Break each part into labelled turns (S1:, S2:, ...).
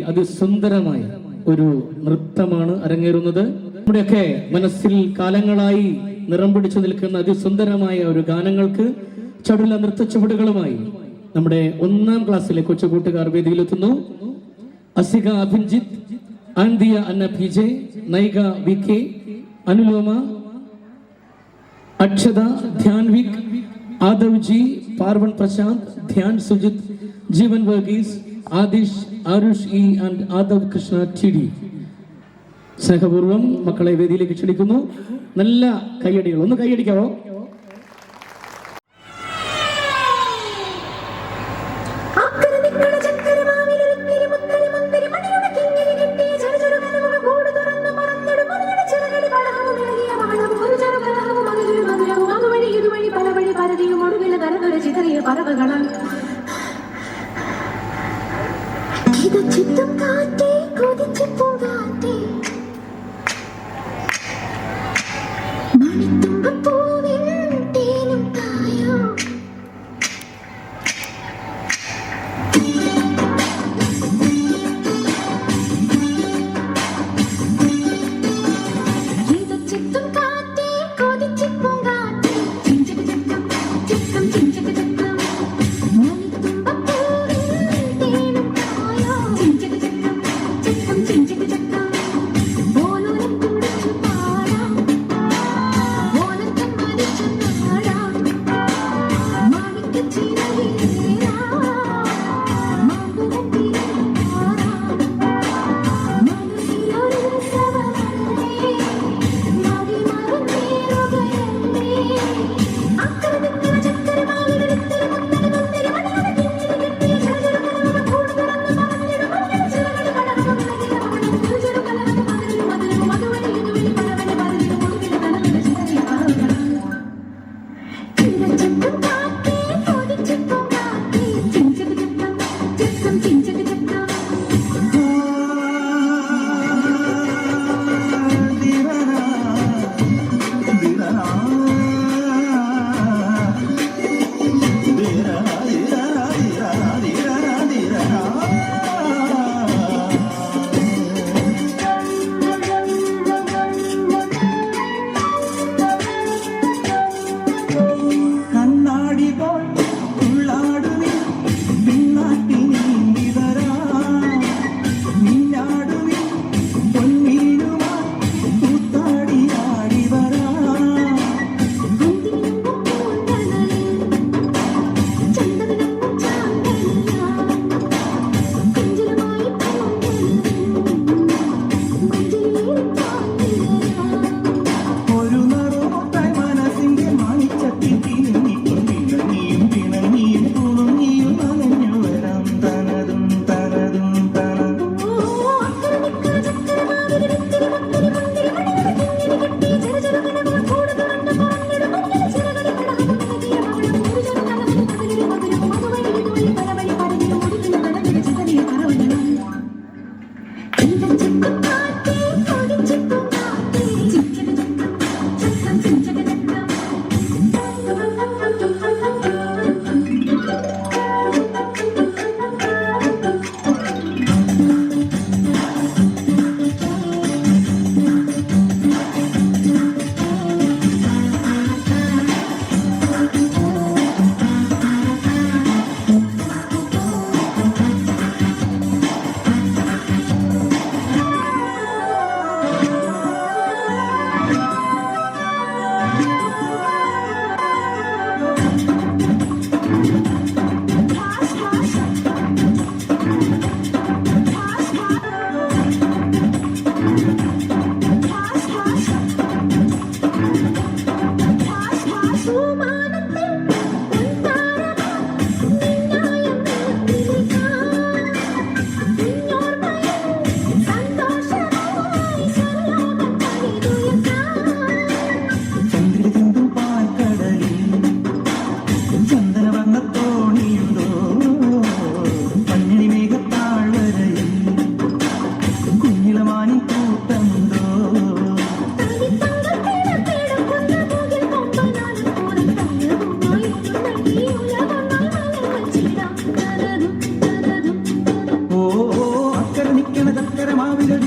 S1: അതിസുന്ദരമായ ഒരു നൃത്തമാണ് അരങ്ങേറുന്നത്. നമ്മുടെയൊക്കെ മനസ്സിൽ കാലങ്ങളായി നിറം പിടിച്ചു നിൽക്കുന്ന അതിസുന്ദരമായ ഒരു ഗാനങ്ങൾക്ക് ചടുല നൃത്ത ചുവടുകളുമായി നമ്മുടെ 1ാം ക്ലാസ്സിലെ കൊച്ചുകൂട്ടുകാർ വേദിയിലെത്തുന്നു. Asika Abhijith, Anthiya Anna P J, Naika V K, Anuloma, Akshata, Dhyanvik, Aadav G, Parvan Prashanth, Dhyan Sujith, Jeevan Varghese, Aadish, Aarush E and Aadav Krishna T D. സ്നേഹപൂർവ്വം മക്കളെ വേദിയിലേക്ക് ക്ഷണിക്കുന്നു. നല്ല കൈയടികൾ, ഒന്ന് കൈയടിക്കാവോ?
S2: ചിഞ്ചക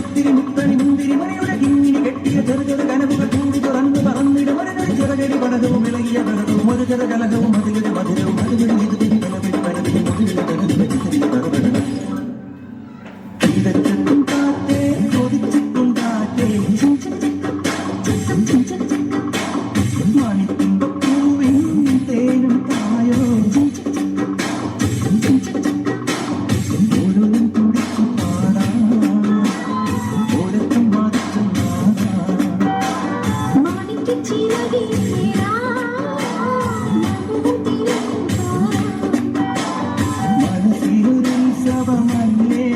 S2: പുത്തിരി മുത്തണി മുന്തിരി മണിയുടെ കിങ്ങിനി കെട്ടിയ ചെറു ചെറു കനവുകൾ കൂടി തുറന്നു പറന്നിടും ഒരു ചെറുകടി പടകവും ഇളകിയ പടകവും ഒരു ചെറു കലകവും അതിലൊരു മധുരവും അതുവഴി ഇത് തിരി പലവഴി പലവഴി മുകളിലെ തരഞ്ഞു ഇതറ്റും കാറ്റേ കൊതിച്ചിട്ടും കാറ്റേ മണിത്തുമ്പൂവിൻ തേനും തായോ ഓരോന്നും തുടിച്ചു പാടാം ഓരത്തും വാദിച്ചും മനസ്സിലൊരുത്സവമല്ലേ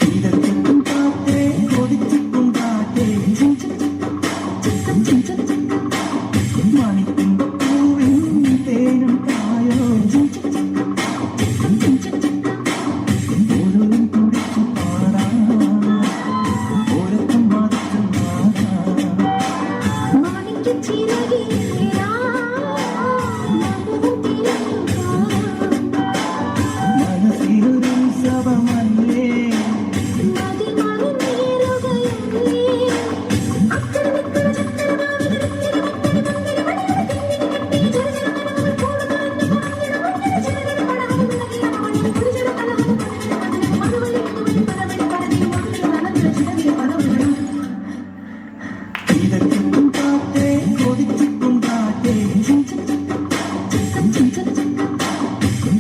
S2: ഇതറ്റും കാറ്റേ കൊതിച്ചിട്ടും കാറ്റേ മണിത്തുമ്പൂവിൻ തേനും തായോ ഓരോന്നും തുടിച്ചു പാടാം ഓരത്തും വാദിച്ചും മനസ്സിലൊരുത്സവമല്ലേ ഇതറ്റും കാറ്റേ കൊതിച്ചിട്ടും കാറ്റേ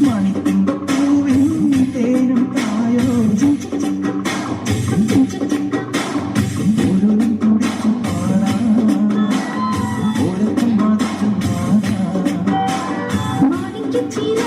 S2: മണിത്തുമ്പൂവിൻ തേനും തായോ ഓരോന്നും തുടിച്ചു പാടാം ഓരത്തും വാദിച്ചും
S3: Chill.